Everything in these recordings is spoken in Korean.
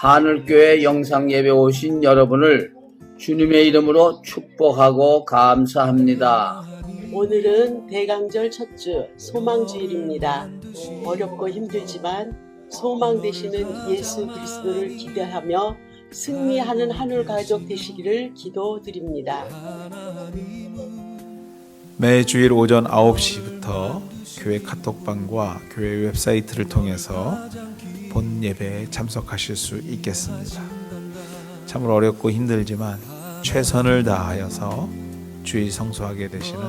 하늘교회 영상예배 오신 여러분을 주님의 이름으로 축복하고 감사합니다. 오늘은 대강절 첫 주 소망주일입니다. 어렵고 힘들지만 소망 되시는 예수 그리스도를 기대하며 승리하는 한울 가족 되시기를 기도드립니다. 매 주일 오전 9시부터 교회 카톡방과 교회 웹사이트를 통해서 본 예배에 참석하실 수 있겠습니다. 참으로 어렵고 힘들지만 최선을 다하여서 주일 성수하게 되시는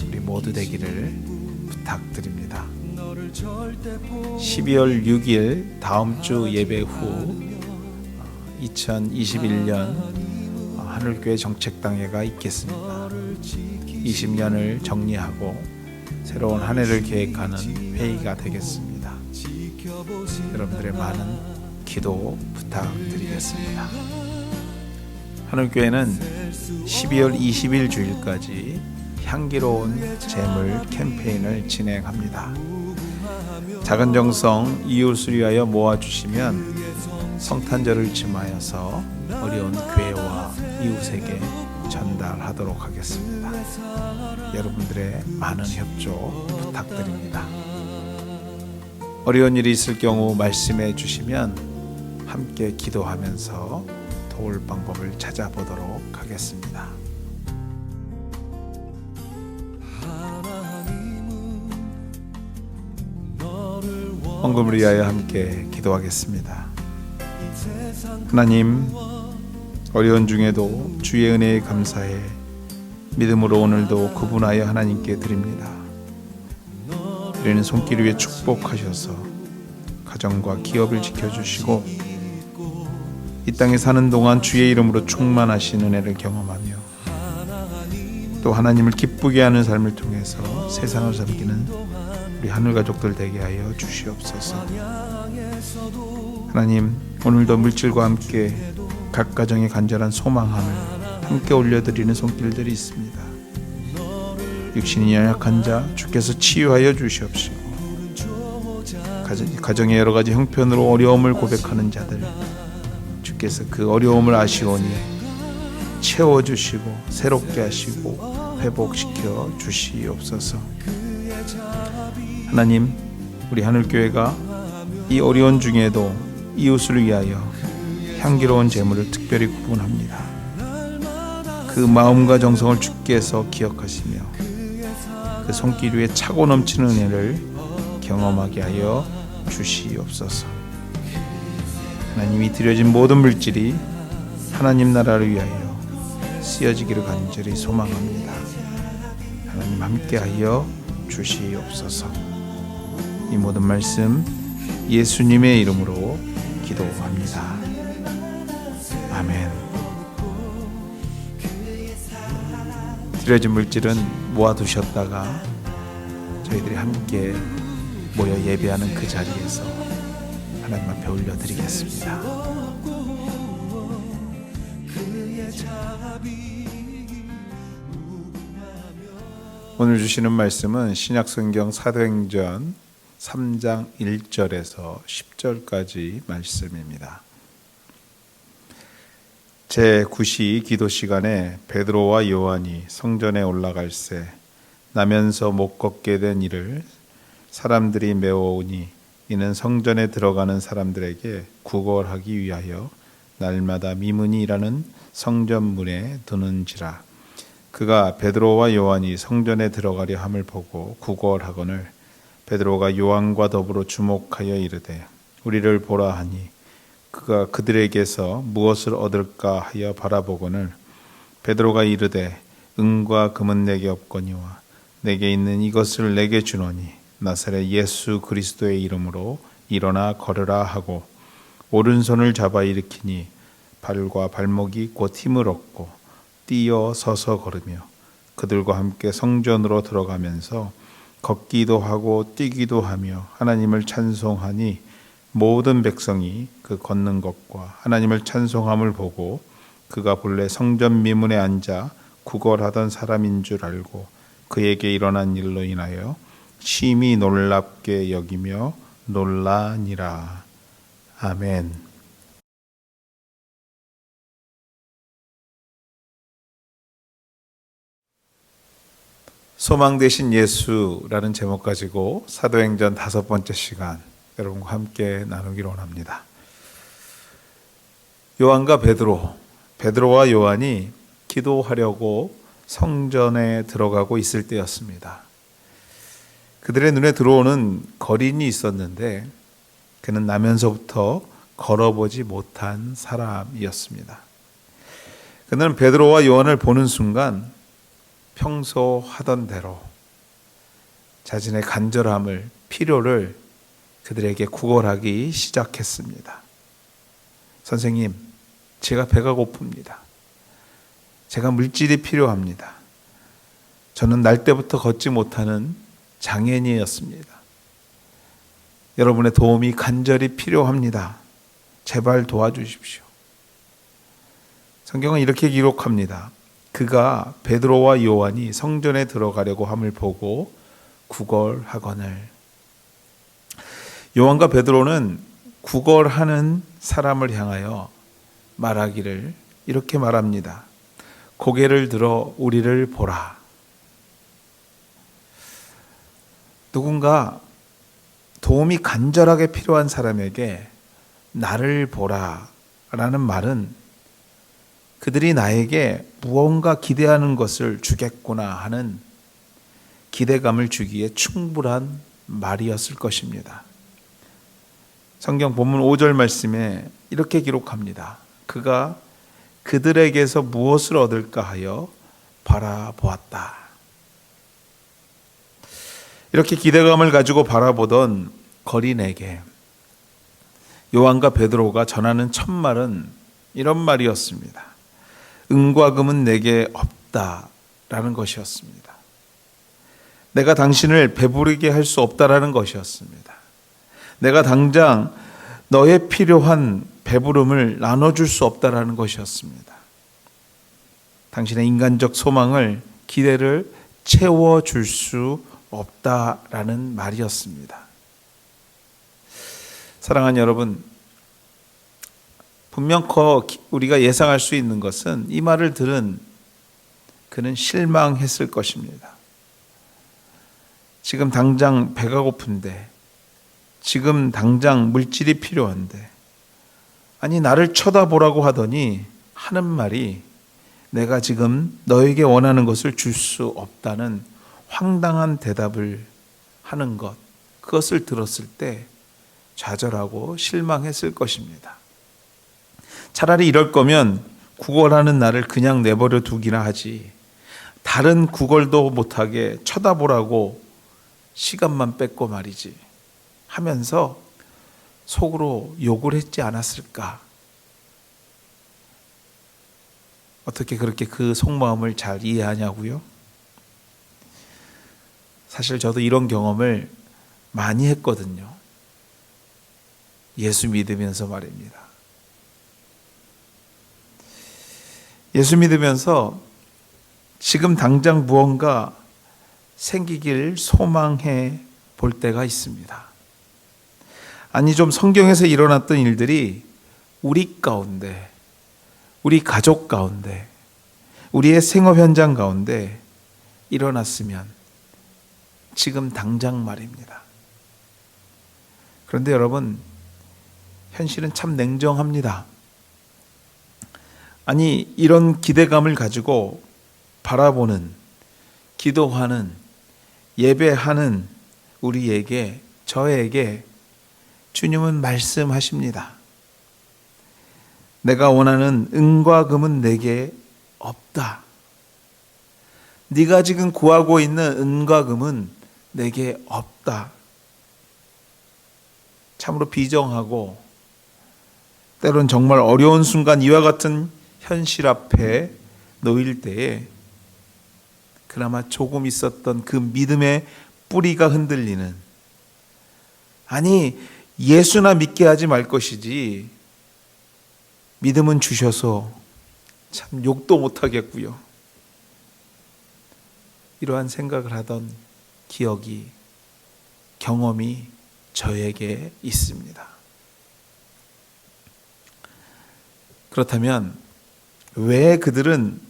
우리 모두 되기를 부탁드립니다. 12월 6일 다음 주 예배 후 2021년 하늘교회 정책당회가 있겠습니다. 20년을 정리하고 새로운 한 해를 계획하는 회의가 되겠습니다. 여러분들의 많은 기도 부탁드리겠습니다. 하늘교회는 12월 20일 주일까지 향기로운 재물 캠페인을 진행합니다. 작은 정성 이웃을 위하여 모아주시면 성탄절을 즈음하여서 어려운 교회와 이웃에게 전달하도록 하겠습니다. 여러분들의 많은 협조 부탁드립니다. 어려운 일이 있을 경우 말씀해 주시면 함께 기도하면서 도울 방법을 찾아보도록 하겠습니다. 헌금을 위하여 함께 기도하겠습니다. 하나님, 어려운 중에도 주의 은혜에 감사해 믿음으로 오늘도 구분하여 하나님께 드립니다. 우리는 손길 위에 축복하셔서 가정과 기업을 지켜주시고 이 땅에 사는 동안 주의 이름으로 충만하신 은혜를 경험하며 또 하나님을 기쁘게 하는 삶을 통해서 세상을 섬기는 우리 하늘 가족들 되게 하여 주시옵소서. 하나님, 오늘도 물질과 함께 각 가정의 간절한 소망함을 함께 올려드리는 손길들이 있습니다. 육신이 연약한 자 주께서 치유하여 주시옵시고 가정의 여러 가지 형편으로 어려움을 고백하는 자들 주께서 그 어려움을 아시오니 채워주시고 새롭게 하시고 회복시켜 주시옵소서. 하나님, 우리 하늘교회가 이 어려운 중에도 이웃을 위하여 향기로운 재물을 특별히 구분합니다. 그 마음과 정성을 주께서 기억하시며 그 손길 위에 차고 넘치는 은혜를 경험하게 하여 주시옵소서. 하나님이 드려진 모든 물질이 하나님 나라를 위하여 쓰여지기를 간절히 소망합니다. 하나님 함께하여 주시옵소서. 이 모든 말씀 예수님의 이름으로 기도합니다. 아멘. 드려진 물질은 모아두셨다가 저희들이 함께 모여 예배하는 그 자리에서 하나님 앞에 올려드리겠습니다. 오늘 주시는 말씀은 신약성경 사도행전 3장 1절에서 10절까지 말씀입니다. 제9시 기도 시간에 베드로와 요한이 성전에 올라갈새 나면서 못 걷게 된 이를 사람들이 메워오니 이는 성전에 들어가는 사람들에게 구걸하기 위하여 날마다 미문이 일하는 성전문에 두는지라. 그가 베드로와 요한이 성전에 들어가려 함을 보고 구걸하거늘 베드로가 요한과 더불어 주목하여 이르되 우리를 보라 하니 그가 그들에게서 무엇을 얻을까 하여 바라보거늘 베드로가 이르되 은과 금은 내게 없거니와 내게 있는 이것을 내게 주노니 나사렛 예수 그리스도의 이름으로 일어나 걸으라 하고 오른손을 잡아 일으키니 발과 발목이 곧 힘을 얻고 뛰어 서서 걸으며 그들과 함께 성전으로 들어가면서 걷기도 하고 뛰기도 하며 하나님을 찬송하니 모든 백성이 그 걷는 것과 하나님을 찬송함을 보고 그가 본래 성전 미문에 앉아 구걸하던 사람인 줄 알고 그에게 일어난 일로 인하여 심히 놀랍게 여기며 놀라니라. 아멘. 소망 되신 예수라는 제목 가지고 사도행전 5번째 시간 여러분과 함께 나누기를 원합니다. 요한과 베드로와 요한이 기도하려고 성전에 들어가고 있을 때였습니다. 그들의 눈에 들어오는 거린이 있었는데 그는 나면서부터 걸어보지 못한 사람이었습니다. 그는 베드로와 요한을 보는 순간 평소 하던 대로 자신의 간절함을, 필요를 그들에게 구걸하기 시작했습니다. 선생님, 제가 배가 고픕니다. 제가 물질이 필요합니다. 저는 날 때부터 걷지 못하는 장애인이었습니다. 여러분의 도움이 간절히 필요합니다. 제발 도와주십시오. 성경은 이렇게 기록합니다. 그가 베드로와 요한이 성전에 들어가려고 함을 보고 구걸하거늘. 요한과 베드로는 구걸하는 사람을 향하여 말하기를 이렇게 말합니다. 고개를 들어 우리를 보라. 누군가 도움이 간절하게 필요한 사람에게 나를 보라 라는 말은 그들이 나에게 무언가 기대하는 것을 주겠구나 하는 기대감을 주기에 충분한 말이었을 것입니다. 성경 본문 5절 말씀에 이렇게 기록합니다. 그가 그들에게서 무엇을 얻을까 하여 바라보았다. 이렇게 기대감을 가지고 바라보던 거린에게 요한과 베드로가 전하는 첫 말은 이런 말이었습니다. 은과 금은 내게 없다라는 것이었습니다. 내가 당신을 배부르게 할 수 없다라는 것이었습니다. 내가 당장 너의 필요한 배부름을 나눠줄 수 없다라는 것이었습니다. 당신의 인간적 소망을, 기대를 채워줄 수 없다라는 말이었습니다. 사랑하는 여러분, 분명코 우리가 예상할 수 있는 것은 이 말을 들은 그는 실망했을 것입니다. 지금 당장 배가 고픈데, 지금 당장 물질이 필요한데, 아니 나를 쳐다보라고 하더니 하는 말이 내가 지금 너에게 원하는 것을 줄 수 없다는 황당한 대답을 하는 것, 그것을 들었을 때 좌절하고 실망했을 것입니다. 차라리 이럴 거면 구걸하는 나를 그냥 내버려 두기나 하지, 다른 구걸도 못하게 쳐다보라고 시간만 뺏고 말이지 하면서 속으로 욕을 했지 않았을까? 어떻게 그렇게 그 속마음을 잘 이해하냐고요? 사실 저도 이런 경험을 많이 했거든요. 예수 믿으면서 말입니다. 예수 믿으면서 지금 당장 무언가 생기길 소망해 볼 때가 있습니다. 아니 좀 성경에서 일어났던 일들이 우리 가운데, 우리 가족 가운데, 우리의 생업 현장 가운데 일어났으면 지금 당장 말입니다. 그런데 여러분, 현실은 참 냉정합니다. 아니 이런 기대감을 가지고 바라보는, 기도하는, 예배하는 우리에게, 저에게 주님은 말씀하십니다. 내가 원하는 은과 금은 내게 없다. 네가 지금 구하고 있는 은과 금은 내게 없다. 참으로 비정하고 때론 정말 어려운 순간 이와 같은 현실 앞에 놓일 때에 그나마 조금 있었던 그 믿음의 뿌리가 흔들리는, 아니 예수나 믿게 하지 말 것이지 믿음은 주셔서 참 욕도 못하겠고요. 이러한 생각을 하던 기억이, 경험이 저에게 있습니다. 그렇다면 왜 그들은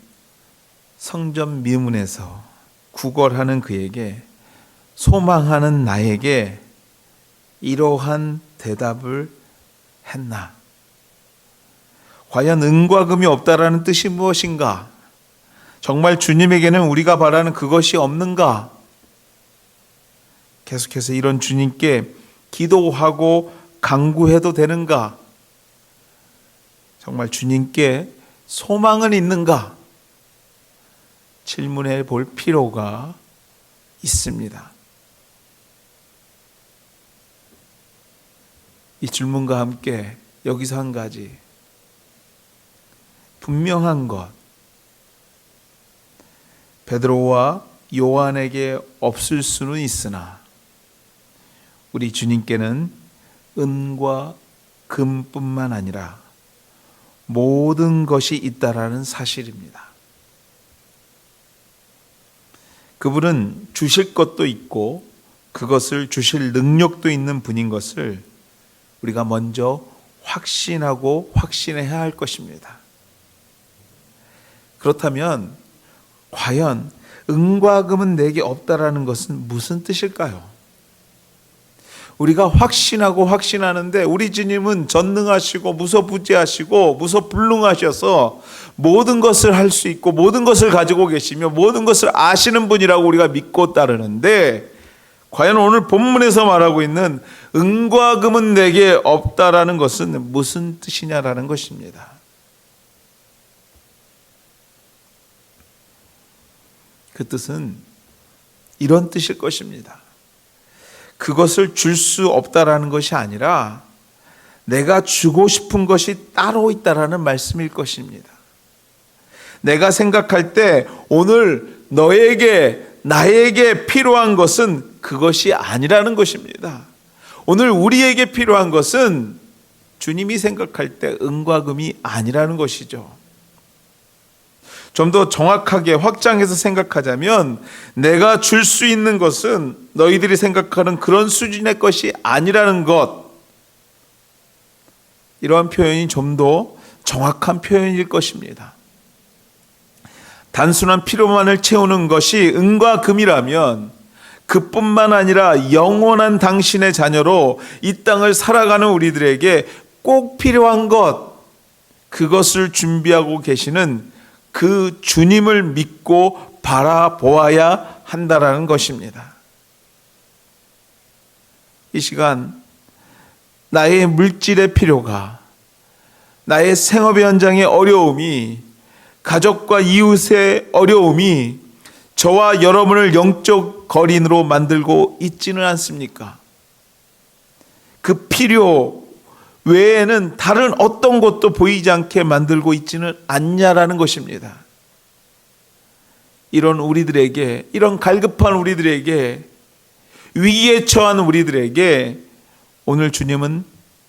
성전 미문에서 구걸하는 그에게, 소망하는 나에게 이러한 대답을 했나? 과연 은과 금이 없다라는 뜻이 무엇인가? 정말 주님에게는 우리가 바라는 그것이 없는가? 계속해서 이런 주님께 기도하고 간구해도 되는가? 정말 주님께 소망은 있는가? 질문해 볼 필요가 있습니다. 이 질문과 함께 여기서 한 가지 분명한 것, 베드로와 요한에게 없을 수는 있으나 우리 주님께는 은과 금뿐만 아니라 모든 것이 있다라는 사실입니다. 그분은 주실 것도 있고 그것을 주실 능력도 있는 분인 것을 우리가 먼저 확신하고 확신해야 할 것입니다. 그렇다면 과연 은과 금은 내게 없다라는 것은 무슨 뜻일까요? 우리가 확신하고 확신하는데 우리 주님은 전능하시고 무소부재하시고 무소불능하셔서 모든 것을 할 수 있고 모든 것을 가지고 계시며 모든 것을 아시는 분이라고 우리가 믿고 따르는데, 과연 오늘 본문에서 말하고 있는 은과 금은 내게 없다라는 것은 무슨 뜻이냐라는 것입니다. 그 뜻은 이런 뜻일 것입니다. 그것을 줄 수 없다라는 것이 아니라 내가 주고 싶은 것이 따로 있다라는 말씀일 것입니다. 내가 생각할 때 오늘 너에게 나에게 필요한 것은 그것이 아니라는 것입니다. 오늘 우리에게 필요한 것은 주님이 생각할 때 은과 금이 아니라는 것이죠. 좀 더 정확하게 확장해서 생각하자면 내가 줄 수 있는 것은 너희들이 생각하는 그런 수준의 것이 아니라는 것, 이러한 표현이 좀 더 정확한 표현일 것입니다. 단순한 필요만을 채우는 것이 은과 금이라면 그뿐만 아니라 영원한 당신의 자녀로 이 땅을 살아가는 우리들에게 꼭 필요한 것, 그것을 준비하고 계시는 그 주님을 믿고 바라보아야 한다라는 것입니다. 이 시간 나의 물질의 필요가, 나의 생업의 현장의 어려움이, 가족과 이웃의 어려움이 저와 여러분을 영적 거린으로 만들고 있지는 않습니까? 그 필요 외에는 다른 어떤 것도 보이지 않게 만들고 있지는 않냐라는 것입니다. 이런 우리들에게, 이런 갈급한 우리들에게, 위기에 처한 우리들에게 오늘 주님은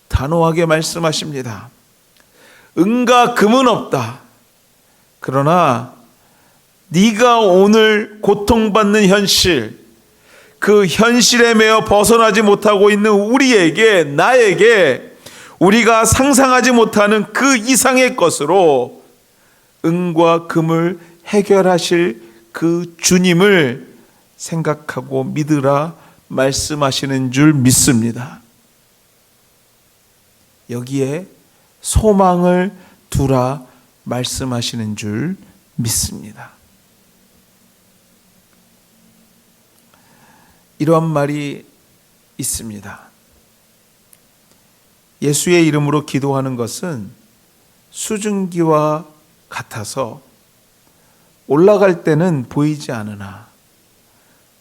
단호하게 말씀하십니다. 은과 금은 없다. 그러나 네가 오늘 고통받는 현실, 그 현실에 매여 벗어나지 못하고 있는 우리에게, 나에게 우리가 상상하지 못하는 그 이상의 것으로 은과 금을 해결하실 그 주님을 생각하고 믿으라 말씀하시는 줄 믿습니다. 여기에 소망을 두라 말씀하시는 줄 믿습니다. 이러한 말이 있습니다. 예수의 이름으로 기도하는 것은 수증기와 같아서 올라갈 때는 보이지 않으나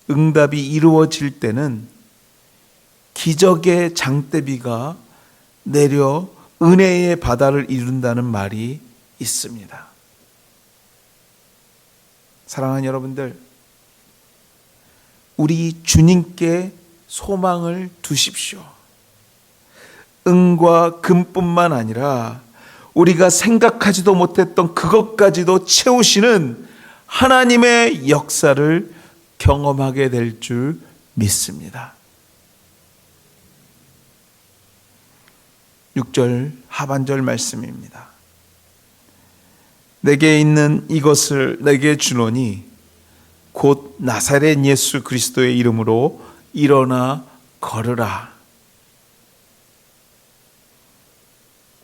응답이 이루어질 때는 기적의 장대비가 내려 은혜의 바다를 이룬다는 말이 있습니다. 사랑하는 여러분들, 우리 주님께 소망을 두십시오. 은과 금뿐만 아니라 우리가 생각하지도 못했던 그것까지도 채우시는 하나님의 역사를 경험하게 될 줄 믿습니다. 6절 하반절 말씀입니다. 내게 있는 이것을 내게 주노니 곧 나사렛 예수 그리스도의 이름으로 일어나 걸으라.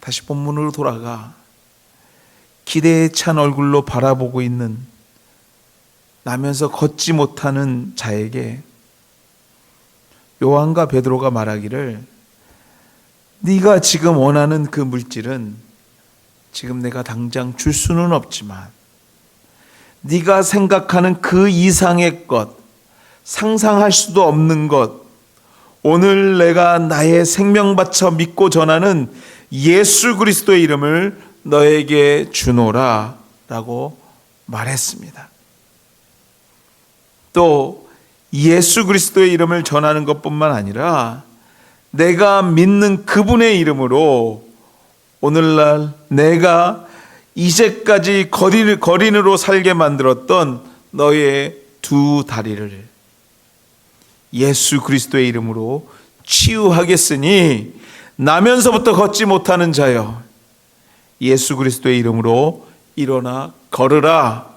다시 본문으로 돌아가 기대에 찬 얼굴로 바라보고 있는 나면서 걷지 못하는 자에게 요한과 베드로가 말하기를, 네가 지금 원하는 그 물질은 지금 내가 당장 줄 수는 없지만 네가 생각하는 그 이상의 것, 상상할 수도 없는 것, 오늘 내가 나의 생명 바쳐 믿고 전하는 예수 그리스도의 이름을 너에게 주노라 라고 말했습니다. 또 예수 그리스도의 이름을 전하는 것뿐만 아니라 내가 믿는 그분의 이름으로 오늘날 내가 이제까지 거린으로 살게 만들었던 너의 두 다리를 예수 그리스도의 이름으로 치유하겠으니 나면서부터 걷지 못하는 자여 예수 그리스도의 이름으로 일어나 걸으라.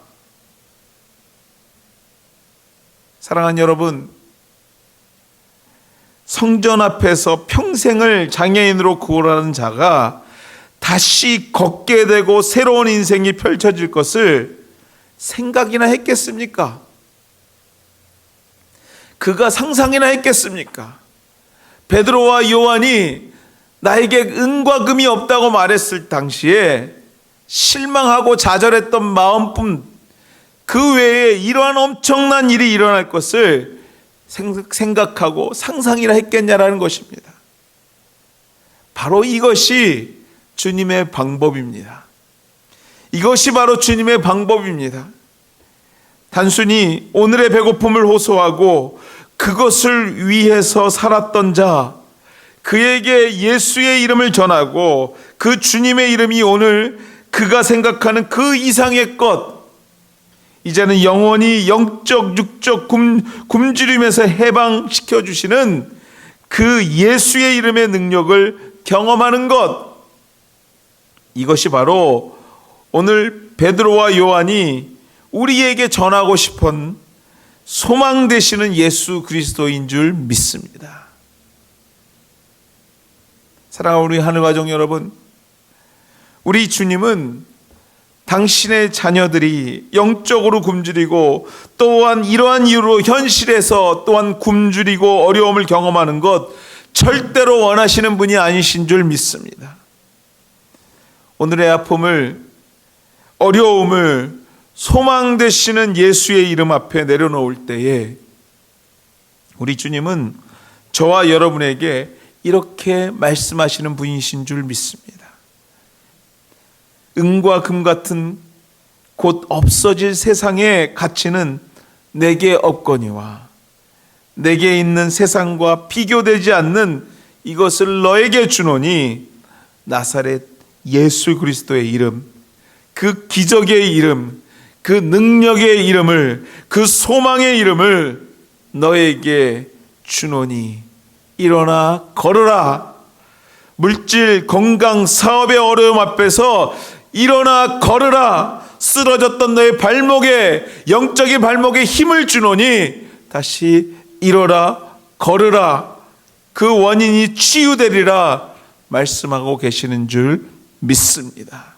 사랑하는 여러분, 성전 앞에서 평생을 장애인으로 구원하는 자가 다시 걷게 되고 새로운 인생이 펼쳐질 것을 생각이나 했겠습니까? 그가 상상이나 했겠습니까? 베드로와 요한이 나에게 은과 금이 없다고 말했을 당시에 실망하고 좌절했던 마음뿐, 그 외에 이러한 엄청난 일이 일어날 것을 생각하고 상상이나 했겠냐라는 것입니다. 바로 이것이 주님의 방법입니다. 이것이 바로 주님의 방법입니다. 단순히 오늘의 배고픔을 호소하고 그것을 위해서 살았던 자, 그에게 예수의 이름을 전하고 그 주님의 이름이 오늘 그가 생각하는 그 이상의 것, 이제는 영원히 영적 육적 굶주림에서 해방시켜 주시는 그 예수의 이름의 능력을 경험하는 것, 이것이 바로 오늘 베드로와 요한이 우리에게 전하고 싶은 소망 되시는 예수 그리스도인 줄 믿습니다. 사랑하는 우리 하늘가족 여러분, 우리 주님은 당신의 자녀들이 영적으로 굶주리고 또한 이러한 이유로 현실에서 또한 굶주리고 어려움을 경험하는 것 절대로 원하시는 분이 아니신 줄 믿습니다. 오늘의 아픔을, 어려움을 소망 되시는 예수의 이름 앞에 내려놓을 때에 우리 주님은 저와 여러분에게 이렇게 말씀하시는 분이신 줄 믿습니다. 은과 금 같은 곧 없어질 세상의 가치는 내게 없거니와 내게 있는 세상과 비교되지 않는 이것을 너에게 주노니 나사렛 예수 그리스도의 이름, 그 기적의 이름, 그 능력의 이름을, 그 소망의 이름을 너에게 주노니 일어나 걸으라. 물질, 건강, 사업의 어려움 앞에서 일어나 걸으라. 쓰러졌던 너의 발목에, 영적인 발목에 힘을 주노니 다시 일어나 걸으라. 그 원인이 치유되리라 말씀하고 계시는 줄 믿습니다.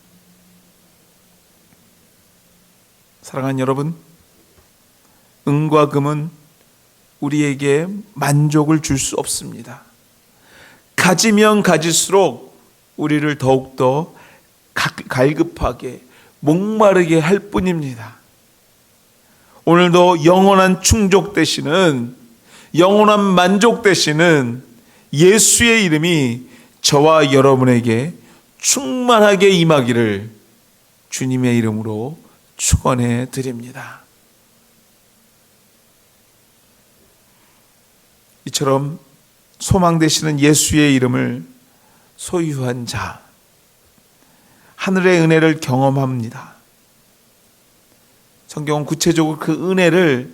사랑하는 여러분, 은과 금은 우리에게 만족을 줄 수 없습니다. 가지면 가질수록 우리를 더욱더 갈급하게 목마르게 할 뿐입니다. 오늘도 영원한 충족 되시는, 영원한 만족 되시는 예수의 이름이 저와 여러분에게 충만하게 임하기를 주님의 이름으로 축원해 드립니다. 이처럼 소망 되시는 예수의 이름을 소유한 자, 하늘의 은혜를 경험합니다. 성경은 구체적으로 그 은혜를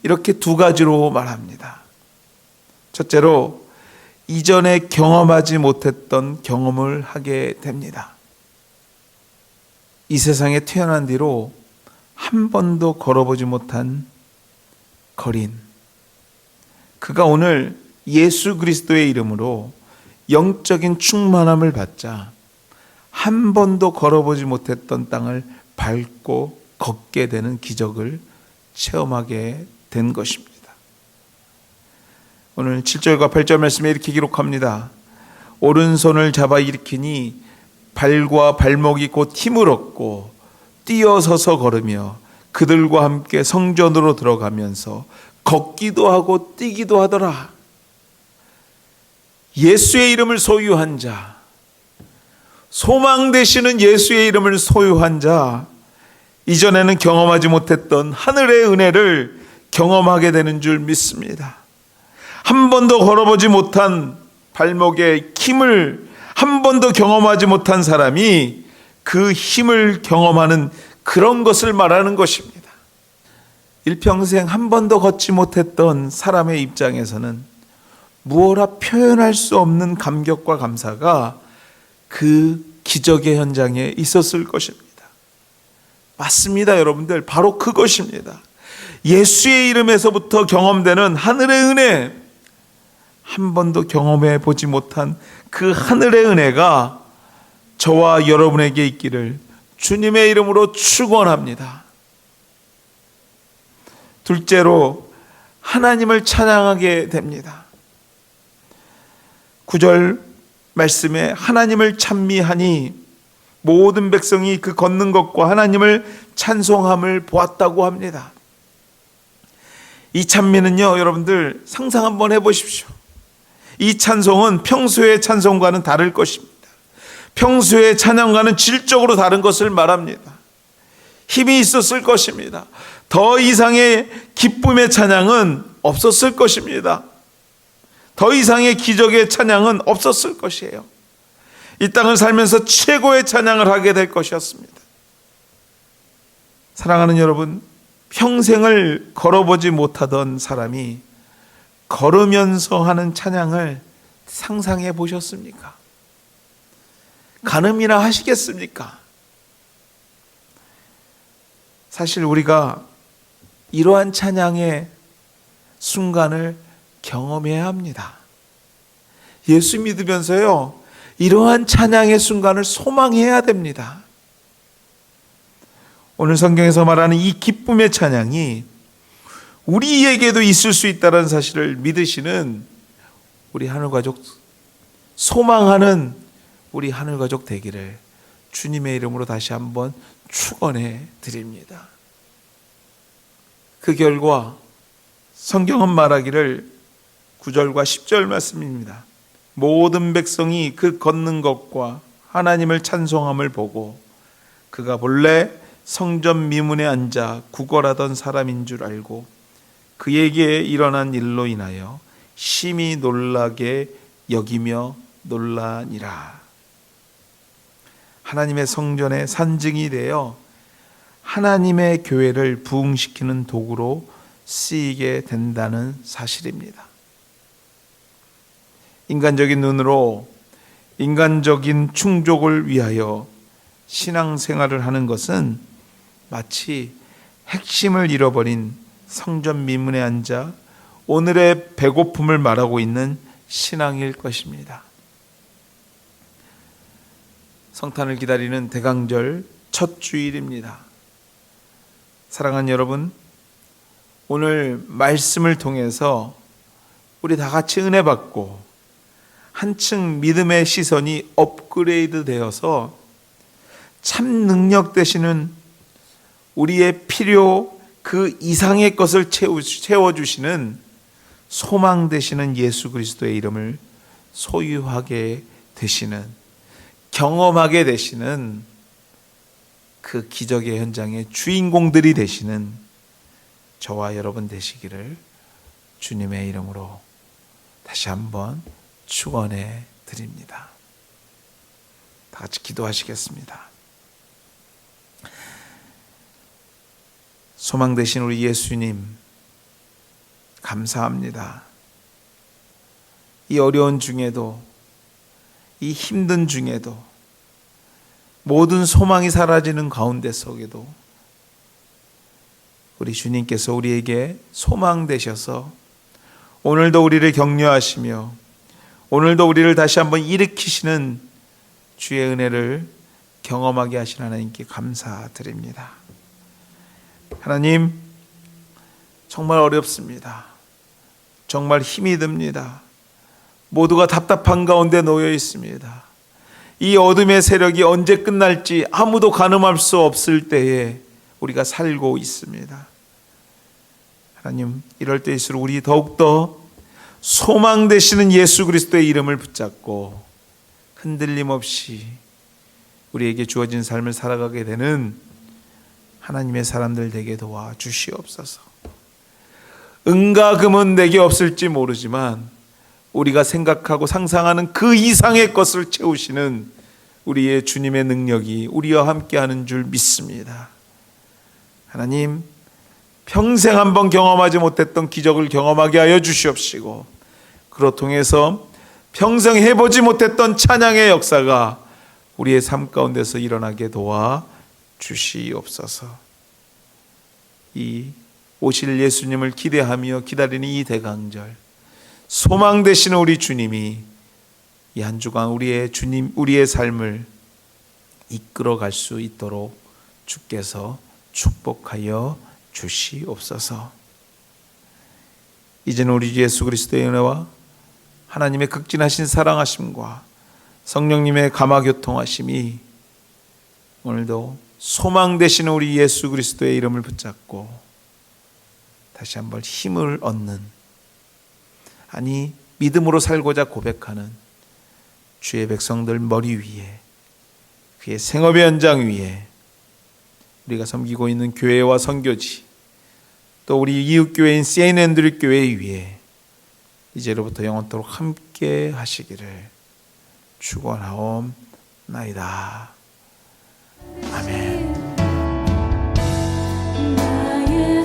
이렇게 두 가지로 말합니다. 첫째로, 이전에 경험하지 못했던 경험을 하게 됩니다. 이 세상에 태어난 뒤로 한 번도 걸어보지 못한 거린 그가 오늘 예수 그리스도의 이름으로 영적인 충만함을 받자 한 번도 걸어보지 못했던 땅을 밟고 걷게 되는 기적을 체험하게 된 것입니다. 오늘 7절과 8절 말씀에 이렇게 기록합니다. 오른손을 잡아 일으키니 발과 발목이 곧 힘을 얻고 뛰어서서 걸으며 그들과 함께 성전으로 들어가면서 걷기도 하고 뛰기도 하더라. 예수의 이름을 소유한 자, 소망 되시는 예수의 이름을 소유한 자, 이전에는 경험하지 못했던 하늘의 은혜를 경험하게 되는 줄 믿습니다. 한 번도 걸어보지 못한 발목의 힘을 한 번도 경험하지 못한 사람이 그 힘을 경험하는 그런 것을 말하는 것입니다. 일평생 한 번도 걷지 못했던 사람의 입장에서는 무어라 표현할 수 없는 감격과 감사가 그 기적의 현장에 있었을 것입니다. 맞습니다, 여러분들. 바로 그것입니다. 예수의 이름에서부터 경험되는 하늘의 은혜, 한 번도 경험해 보지 못한 그 하늘의 은혜가 저와 여러분에게 있기를 주님의 이름으로 축원합니다. 둘째로 하나님을 찬양하게 됩니다. 9절 말씀에 하나님을 찬미하니 모든 백성이 그 걷는 것과 하나님을 찬송함을 보았다고 합니다. 이 찬미는요, 여러분들 상상 한번 해보십시오. 이 찬송은 평소의 찬송과는 다를 것입니다. 평소의 찬양과는 질적으로 다른 것을 말합니다. 힘이 있었을 것입니다. 더 이상의 기쁨의 찬양은 없었을 것입니다. 더 이상의 기적의 찬양은 없었을 것이에요. 이 땅을 살면서 최고의 찬양을 하게 될 것이었습니다. 사랑하는 여러분, 평생을 걸어보지 못하던 사람이 걸으면서 하는 찬양을 상상해 보셨습니까? 가늠이나 하시겠습니까? 사실 우리가 이러한 찬양의 순간을 경험해야 합니다. 예수 믿으면서요, 이러한 찬양의 순간을 소망해야 됩니다. 오늘 성경에서 말하는 이 기쁨의 찬양이 우리에게도 있을 수 있다는 사실을 믿으시는 우리 하늘가족, 소망하는 우리 하늘가족 되기를 주님의 이름으로 다시 한번 축원해 드립니다. 그 결과 성경은 말하기를 9절과 10절 말씀입니다. 모든 백성이 그 걷는 것과 하나님을 찬송함을 보고 그가 본래 성전 미문에 앉아 구걸하던 사람인 줄 알고 그에게 일어난 일로 인하여 심히 놀라게 여기며 놀라니라. 하나님의 성전의 산증이 되어 하나님의 교회를 부흥시키는 도구로 쓰이게 된다는 사실입니다. 인간적인 눈으로 인간적인 충족을 위하여 신앙생활을 하는 것은 마치 핵심을 잃어버린 성전 미문에 앉아 오늘의 배고픔을 말하고 있는 신앙일 것입니다. 성탄을 기다리는 대강절 첫 주일입니다. 사랑하는 여러분, 오늘 말씀을 통해서 우리 다 같이 은혜 받고 한층 믿음의 시선이 업그레이드 되어서 참 능력 되시는 우리의 필요 그 이상의 것을 채워주시는 소망 되시는 예수 그리스도의 이름을 소유하게 되시는, 경험하게 되시는 그 기적의 현장의 주인공들이 되시는 저와 여러분 되시기를 주님의 이름으로 다시 한번 축원해 드립니다. 다 같이 기도하시겠습니다. 소망 되신 우리 예수님, 감사합니다. 이 어려운 중에도, 이 힘든 중에도, 모든 소망이 사라지는 가운데 속에도 우리 주님께서 우리에게 소망 되셔서 오늘도 우리를 격려하시며 오늘도 우리를 다시 한번 일으키시는 주의 은혜를 경험하게 하신 하나님께 감사드립니다. 하나님, 정말 어렵습니다. 정말 힘이 듭니다. 모두가 답답한 가운데 놓여 있습니다. 이 어둠의 세력이 언제 끝날지 아무도 가늠할 수 없을 때에 우리가 살고 있습니다. 하나님, 이럴 때일수록 우리 더욱더 소망 되시는 예수 그리스도의 이름을 붙잡고 흔들림 없이 우리에게 주어진 삶을 살아가게 되는 하나님의 사람들 되게 도와주시옵소서. 은과 금은 내게 없을지 모르지만 우리가 생각하고 상상하는 그 이상의 것을 채우시는 우리의 주님의 능력이 우리와 함께하는 줄 믿습니다. 하나님, 평생 한번 경험하지 못했던 기적을 경험하게 하여 주시옵시고 그로 통해서 평생 해보지 못했던 찬양의 역사가 우리의 삶 가운데서 일어나게 도와 주시옵소서. 이 오실 예수님을 기대하며 기다리는 이 대강절, 소망 되시는 우리 주님이 이 한 주간 우리의 삶을 이끌어갈 수 있도록 주께서 축복하여 주시옵소서. 이제는 우리 주 예수 그리스도의 은혜와 하나님의 극진하신 사랑하심과 성령님의 감화교통하심이 오늘도 소망 되시는 우리 예수 그리스도의 이름을 붙잡고 다시 한번 힘을 얻는, 아니 믿음으로 살고자 고백하는 주의 백성들 머리 위에, 그의 생업의 현장 위에, 우리가 섬기고 있는 교회와 선교지, 또 우리 이웃교회인 세인트 앤드류 교회 위에 이제로부터 영원토록 함께 하시기를 축원하옵나이다. 아멘. 나의